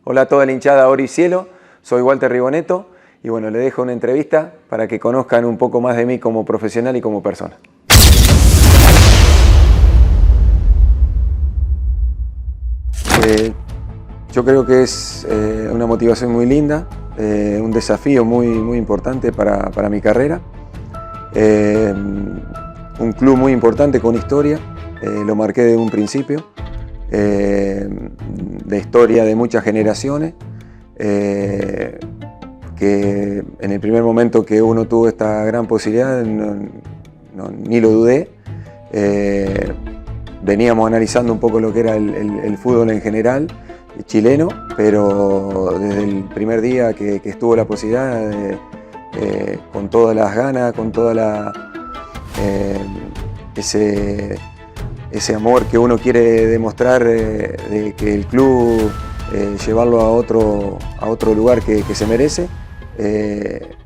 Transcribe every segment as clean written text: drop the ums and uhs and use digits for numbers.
Hola a toda la hinchada Oro y Cielo, soy Walter Ribonetto y bueno, le dejo una entrevista para que conozcan un poco más de mí como profesional y como persona. Yo creo que es una motivación muy linda, un desafío muy importante para mi carrera. Un club muy importante con historia, lo marqué desde un principio, de historia de muchas generaciones, que en el primer momento que uno tuvo esta gran posibilidad ni lo dudé. Veníamos analizando un poco lo que era el fútbol en general, chileno, pero desde el primer día que estuvo la posibilidad, con todas las ganas, con toda ese amor que uno quiere demostrar, de que el club llevarlo a otro lugar que se merece,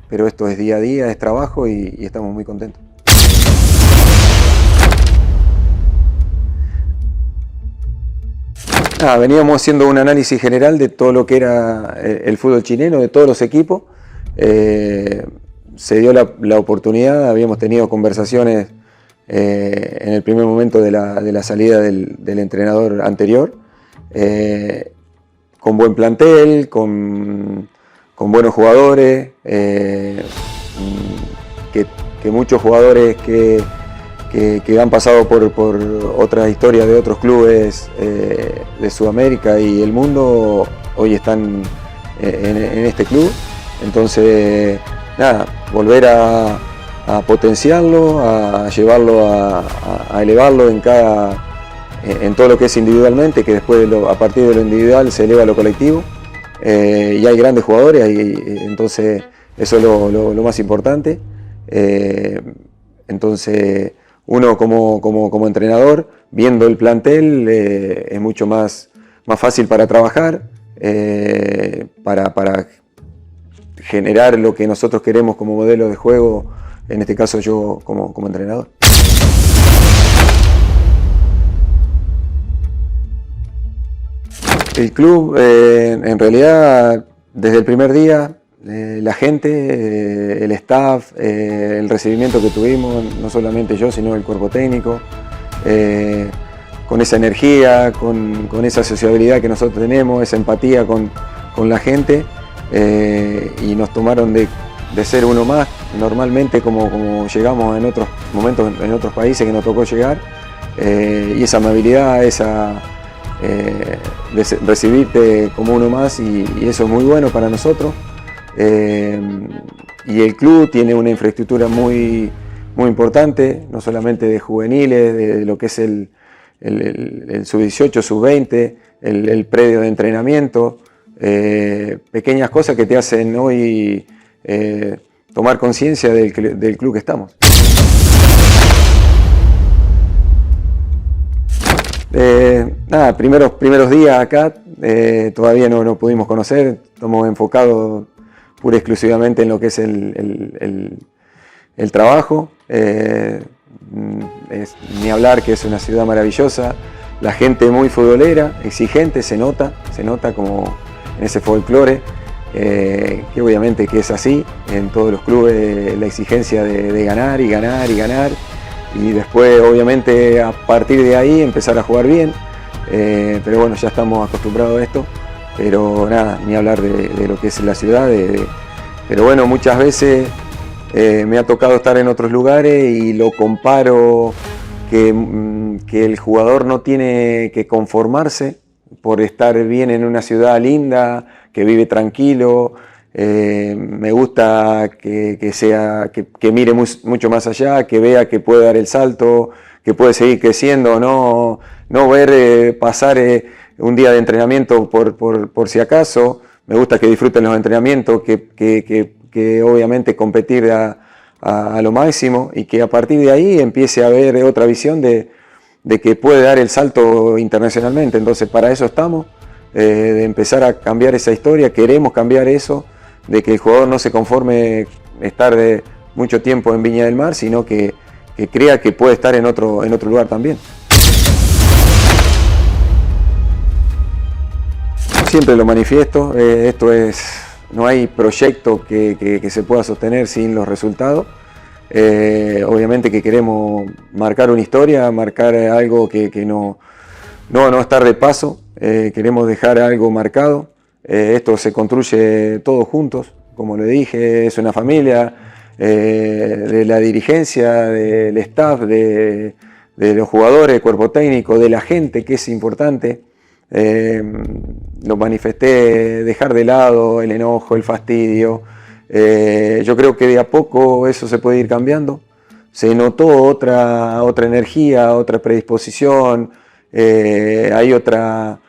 pero esto es día a día, es trabajo y estamos muy contentos. Veníamos haciendo un análisis general de todo lo que era el fútbol chileno, de todos los equipos. Se dio la oportunidad, habíamos tenido conversaciones en el primer momento de la salida del entrenador anterior, con buen plantel, con buenos jugadores, que muchos jugadores que han pasado por otras historias de otros clubes de Sudamérica y el mundo, hoy están en este club. Entonces, nada, volver a potenciarlo, a llevarlo, a elevarlo en todo lo que es individualmente, que después a partir de lo individual se eleva a lo colectivo. Y hay grandes jugadores, entonces eso es lo más importante. Entonces, uno como entrenador, viendo el plantel, es mucho más fácil para trabajar, para generar lo que nosotros queremos como modelo de juego, en este caso yo como entrenador. El club, en realidad, desde el primer día, la gente, el staff, el recibimiento que tuvimos, no solamente yo, sino el cuerpo técnico, con esa energía, con esa sociabilidad que nosotros tenemos, esa empatía con la gente, y nos tomaron de ser uno más, normalmente como llegamos en otros momentos, en otros países que nos tocó llegar, y esa amabilidad, de recibirte como uno más, y eso es muy bueno para nosotros. Y el club tiene una infraestructura muy importante, no solamente de juveniles, de lo que es el sub-18, sub-20, el predio de entrenamiento, pequeñas cosas que te hacen hoy tomar conciencia del club que estamos. Primeros días acá, todavía no pudimos conocer, estamos enfocados pura y exclusivamente en lo que es el trabajo. Ni hablar que es una ciudad maravillosa, la gente muy futbolera, exigente, se nota como en ese folclore, que obviamente que es así, en todos los clubes, la exigencia de ganar y ganar y ganar, y después obviamente a partir de ahí empezar a jugar bien, pero bueno, ya estamos acostumbrados a esto. Pero nada, ni hablar de lo que es la ciudad, pero bueno, muchas veces me ha tocado estar en otros lugares y lo comparo que el jugador no tiene que conformarse por estar bien en una ciudad linda, que vive tranquilo. Me gusta que mire mucho más allá, que vea que puede dar el salto, que puede seguir creciendo, no ver pasar un día de entrenamiento por si acaso. Me gusta que disfruten los entrenamientos, que obviamente competir a lo máximo, y que a partir de ahí empiece a haber otra visión de que puede dar el salto internacionalmente. Entonces para eso estamos, de empezar a cambiar esa historia. Queremos cambiar eso, de que el jugador no se conforme estar mucho tiempo en Viña del Mar, sino que crea que puede estar en otro lugar también. siempre lo manifiesto, no hay proyecto que se pueda sostener sin los resultados. Obviamente que queremos marcar una historia, marcar algo que no estar de paso, queremos dejar algo marcado. Esto se construye todos juntos, como le dije, es una familia, de la dirigencia, del staff, de los jugadores, cuerpo técnico, de la gente, que es importante. Lo manifesté, dejar de lado el enojo, el fastidio. Yo creo que de a poco eso se puede ir cambiando. Se notó otra energía, otra predisposición, hay otra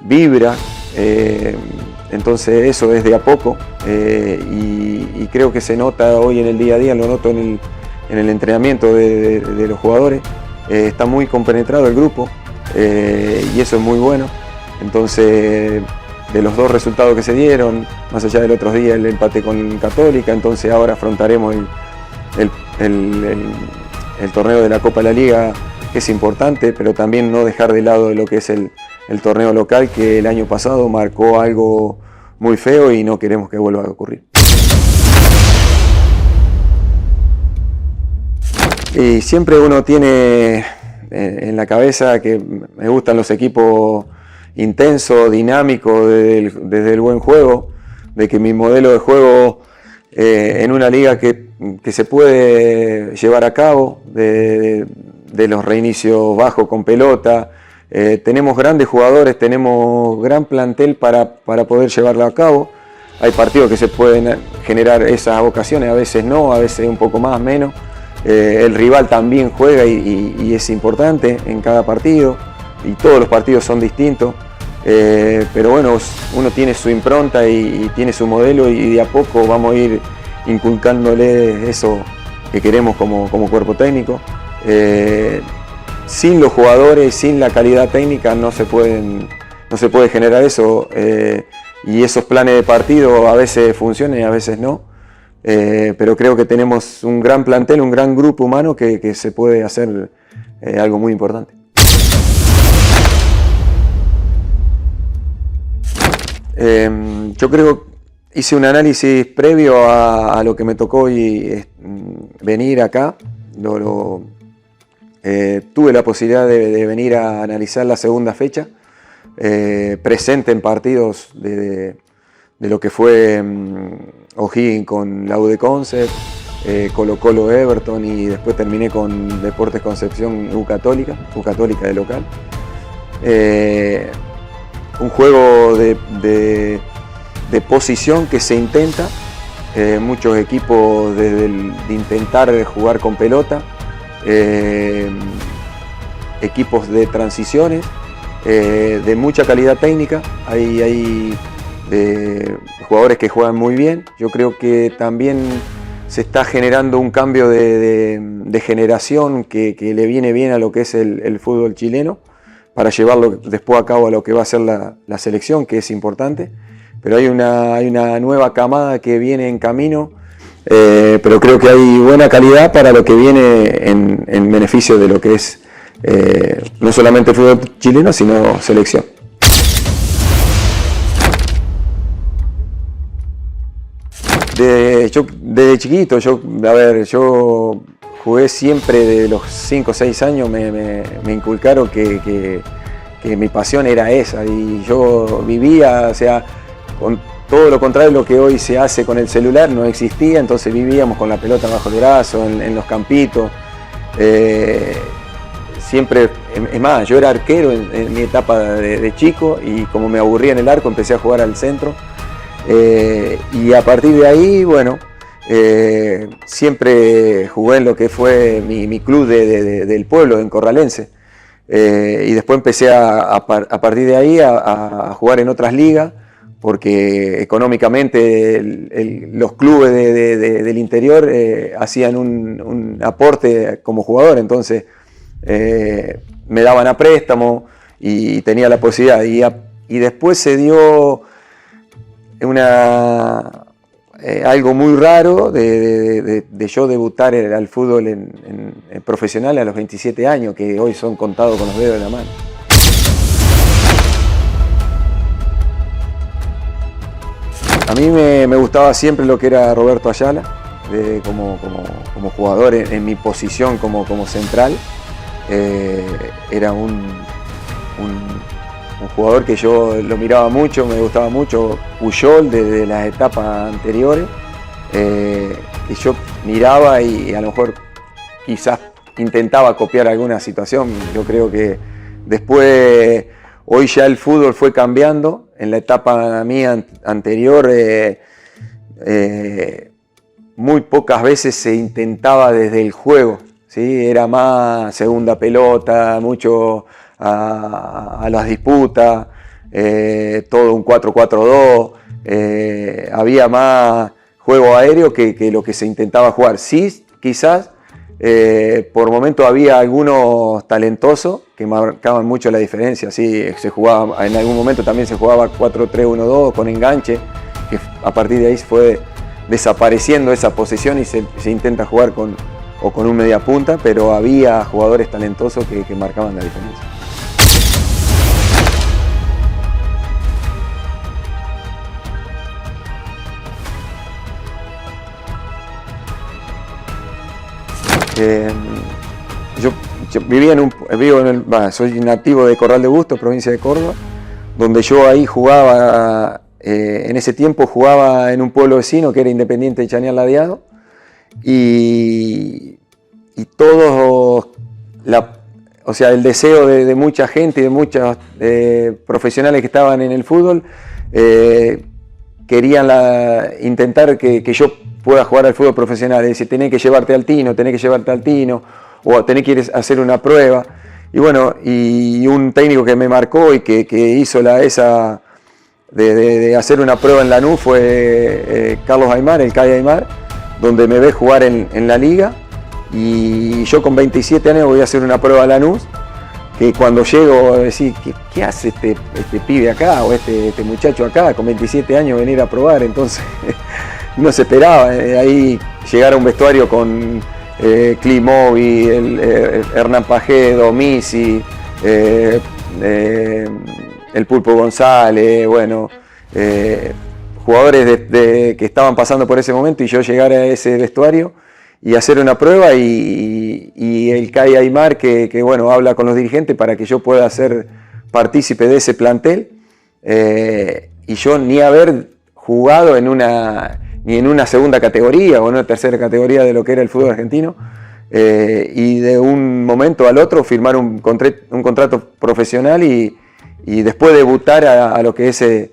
vibra, entonces eso es de a poco, y creo que se nota hoy en el día a día, lo noto en el entrenamiento de los jugadores. Está muy compenetrado el grupo, y eso es muy bueno. Entonces, de los dos resultados que se dieron, más allá del otro día el empate con Católica, entonces ahora afrontaremos el torneo de la Copa de la Liga, que es importante, pero también no dejar de lado lo que es el torneo local, que el año pasado marcó algo muy feo y no queremos que vuelva a ocurrir. Y siempre uno tiene en la cabeza que me gustan los equipos intensos, dinámicos, desde el buen juego, de que mi modelo de juego en una liga que se puede llevar a cabo, de los reinicios bajos con pelota, tenemos grandes jugadores, tenemos gran plantel para poder llevarlo a cabo. Hay partidos que se pueden generar esas ocasiones, a veces no, a veces un poco más, menos. El rival también juega y es importante en cada partido, y todos los partidos son distintos. Pero bueno, uno tiene su impronta y tiene su modelo, y de a poco vamos a ir inculcándole eso que queremos como cuerpo técnico. Sin los jugadores, sin la calidad técnica no se puede generar eso, y esos planes de partido a veces funcionan y a veces no, pero creo que tenemos un gran plantel, un gran grupo humano que se puede hacer algo muy importante. Yo creo que hice un análisis previo a lo que me tocó venir acá. Tuve la posibilidad de venir a analizar la segunda fecha, presente en partidos de lo que fue O'Higgins con la U de Concept, Colo-Colo Everton, y después terminé con Deportes Concepción U Católica de local. Un juego de posición que se intenta, muchos equipos de intentar jugar con pelota, equipos de transiciones, de mucha calidad técnica. Hay jugadores que juegan muy bien. Yo creo que también se está generando un cambio de generación que le viene bien a lo que es el fútbol chileno, para llevarlo después a cabo a lo que va a ser la selección, que es importante. Pero hay una nueva camada que viene en camino, pero creo que hay buena calidad para lo que viene en beneficio de lo que es no solamente el fútbol chileno, sino selección. Desde chiquito, yo jugué siempre, de los 5 o 6 años me inculcaron que mi pasión era esa, y yo vivía, o sea, con todo lo contrario de lo que hoy se hace con el celular, no existía. Entonces vivíamos con la pelota bajo el brazo, en los campitos. Siempre, es más, yo era arquero en mi etapa de chico, y como me aburría en el arco, empecé a jugar al centro. Y a partir de ahí, bueno, siempre jugué en lo que fue mi club del pueblo, en Corralense. Y después empecé a partir de ahí a jugar en otras ligas, porque económicamente los clubes del interior hacían un aporte como jugador, entonces me daban a préstamo y tenía la posibilidad. Y después se dio algo muy raro de yo debutar al fútbol en profesional a los 27 años, que hoy son contados con los dedos de la mano. A mí me gustaba siempre lo que era Roberto Ayala, como jugador en mi posición como central. Era un jugador que yo lo miraba mucho, me gustaba mucho. Puyol desde las etapas anteriores, que yo miraba y a lo mejor quizás intentaba copiar alguna situación. Yo creo que después, hoy ya el fútbol fue cambiando. En la etapa mía anterior, muy pocas veces se intentaba desde el juego, ¿sí? Era más segunda pelota, mucho a las disputas, todo un 4-4-2, había más juego aéreo que lo que se intentaba jugar. Sí, quizás por momentos había algunos talentosos que marcaban mucho la diferencia. Sí, se jugaba, en algún momento también se jugaba 4-3-1-2 con enganche, que a partir de ahí fue desapareciendo esa posesión y se intenta jugar con un mediapunta, pero había jugadores talentosos que marcaban la diferencia. Yo vivía soy nativo de Corral de Bustos, provincia de Córdoba, donde yo ahí jugaba, en ese tiempo jugaba en un pueblo vecino que era Independiente de Chañar Ladeado, y todos, o sea, el deseo de mucha gente y de muchos profesionales que estaban en el fútbol, querían intentar que yo pueda jugar al fútbol profesional, es decir, tenés que llevarte al Tino, o tenés que ir a hacer una prueba. Y bueno, y un técnico que me marcó y que hizo esa de hacer una prueba en Lanús fue Carlos Aymar, el Cay Aymar, donde me ve jugar en la liga, y yo con 27 años voy a hacer una prueba a Lanús, que cuando llego a decir, ¿qué hace este pibe acá, o este muchacho acá, con 27 años venir a probar? Entonces no se esperaba, ahí llegar a un vestuario con Climovi, Hernán Pajedo, Misi, el Pulpo González, bueno, jugadores que estaban pasando por ese momento, y yo llegar a ese vestuario y hacer una prueba, y el Cay Aymar que bueno, habla con los dirigentes para que yo pueda ser partícipe de ese plantel, y yo ni haber jugado ni en una segunda categoría o en una tercera categoría de lo que era el fútbol argentino, y de un momento al otro firmar un contrato profesional y después debutar a lo que es el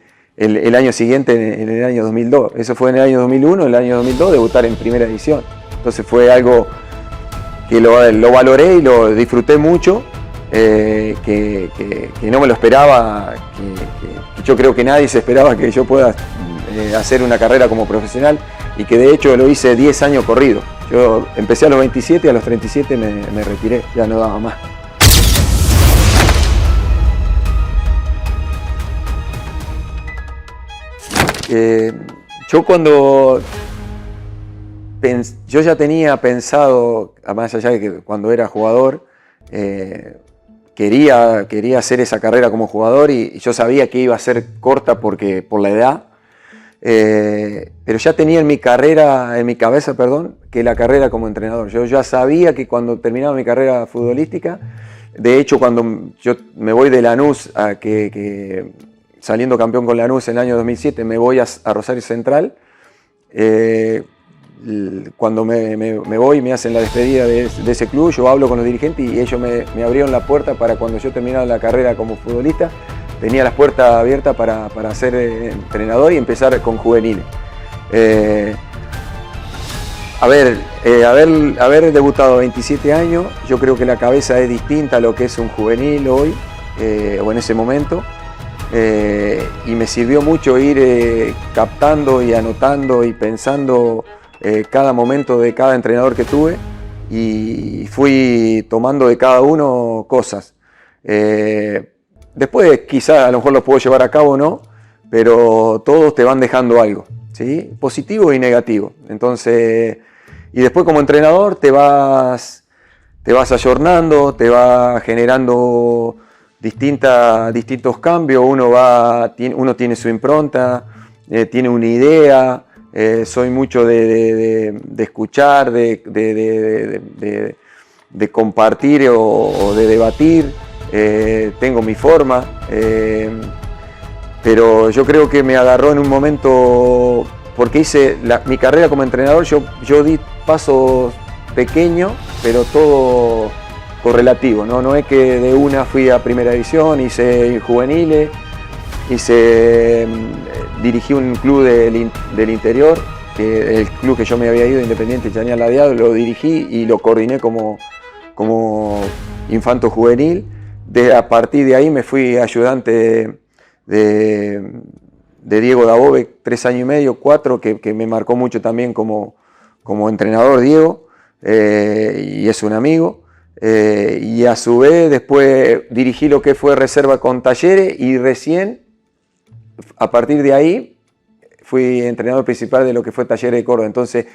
año siguiente, en el año 2002. Eso fue en el año 2001, en el año 2002 debutar en primera división. Entonces fue algo que lo valoré y lo disfruté mucho, que no me lo esperaba, que yo creo que nadie se esperaba que yo pueda hacer una carrera como profesional, y que de hecho lo hice 10 años corrido. Yo empecé a los 27 y a los 37 me retiré, ya no daba más. Yo ya tenía pensado, más allá de que cuando era jugador, quería hacer esa carrera como jugador, y yo sabía que iba a ser corta por la edad, pero ya tenía en mi cabeza, que la carrera como entrenador. Yo ya sabía que cuando terminaba mi carrera futbolística, de hecho cuando yo me voy de Lanús, saliendo campeón con Lanús en el año 2007, me voy a Rosario Central. Cuando me voy, me hacen la despedida de ese club, yo hablo con los dirigentes y ellos me abrieron la puerta para cuando yo terminara la carrera como futbolista, tenía las puertas abiertas para ser entrenador y empezar con juveniles. Haber debutado a 27 años, yo creo que la cabeza es distinta a lo que es un juvenil hoy, o en ese momento. Y me sirvió mucho ir captando y anotando y pensando cada momento de cada entrenador que tuve, y fui tomando de cada uno cosas. Después quizás a lo mejor lo puedo llevar a cabo o no, pero todos te van dejando algo, ¿sí? Positivo y negativo. Entonces, y después como entrenador te vas ayornando, te va generando distintos cambios, uno tiene su impronta, tiene una idea, soy mucho de escuchar, de compartir o de debatir, tengo mi forma, pero yo creo que me agarró en un momento, porque hice mi carrera como entrenador, yo di pasos pequeños, pero todo correlativo, ¿no? No es que de una fui a primera división, hice juveniles, dirigí un club del interior, que el club que yo me había ido, Independiente Chañar Ladeado, lo dirigí y lo coordiné como infanto juvenil. A partir de ahí me fui ayudante de Diego Dabove, 3 años y medio, 4, que me marcó mucho también como entrenador Diego, y es un amigo. Y a su vez después dirigí lo que fue reserva con Talleres y recién a partir de ahí fui entrenador principal de lo que fue Talleres de Córdoba. Entonces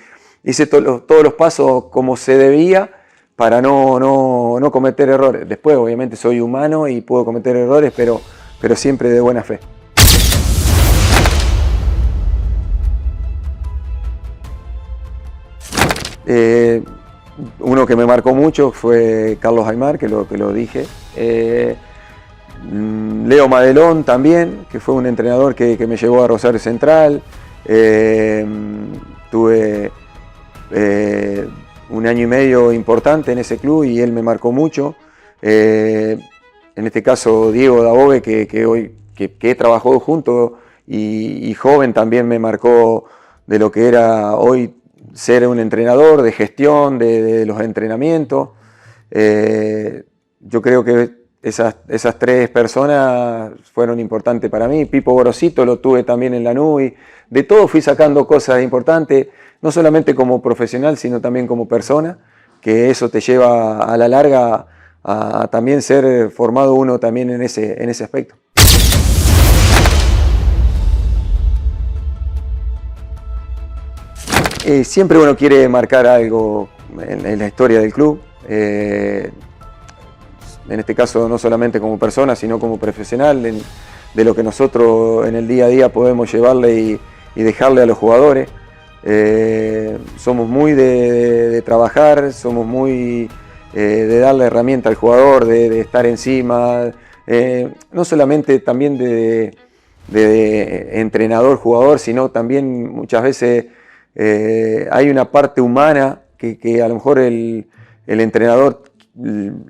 hice todos los pasos como se debía para no cometer errores. Después obviamente soy humano y puedo cometer errores, pero siempre de buena fe. Uno que me marcó mucho fue Carlos Aymar, que lo dije. Leo Madelón también, que fue un entrenador que me llevó a Rosario Central. Tuve un año y medio importante en ese club y él me marcó mucho. En este caso Diego Dabove, que he trabajado junto y joven, también me marcó de lo que era hoy ser un entrenador, de gestión, de los entrenamientos. Yo creo que esas 3 personas fueron importantes para mí. Pipo Gorosito lo tuve también en Lanús. De todo fui sacando cosas importantes, no solamente como profesional, sino también como persona, que eso te lleva a la larga a también ser formado uno también en ese aspecto. Siempre uno quiere marcar algo en la historia del club. En este caso no solamente como persona, sino como profesional, de lo que nosotros en el día a día podemos llevarle y dejarle a los jugadores. Somos muy de trabajar, somos muy de darle herramienta al jugador, de estar encima, no solamente también de entrenador-jugador, sino también muchas veces hay una parte humana que a lo mejor el entrenador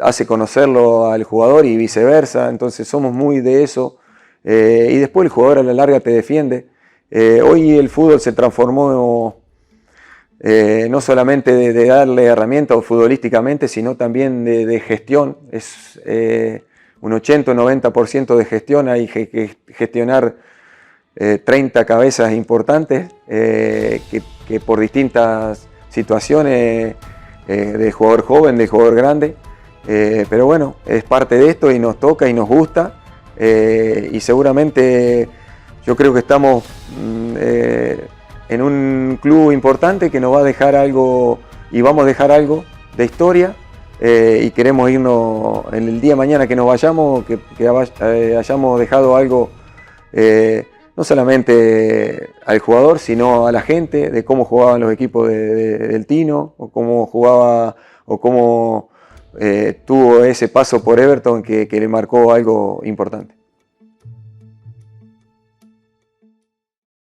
hace conocerlo al jugador y viceversa. Entonces somos muy de eso, y después el jugador a la larga te defiende. Hoy el fútbol se transformó no solamente de darle herramientas futbolísticamente, sino también de gestión. Es un 80 o 90% de gestión. Hay que gestionar 30 cabezas importantes que por distintas situaciones, de jugador joven, de jugador grande, pero bueno, es parte de esto y nos toca y nos gusta, y seguramente yo creo que estamos en un club importante que nos va a dejar algo y vamos a dejar algo de historia, y queremos irnos en el día de mañana que nos vayamos, que hayamos dejado algo, no solamente al jugador, sino a la gente, de cómo jugaban los equipos del Tino, o cómo jugaba, o cómo tuvo ese paso por Everton que le marcó algo importante.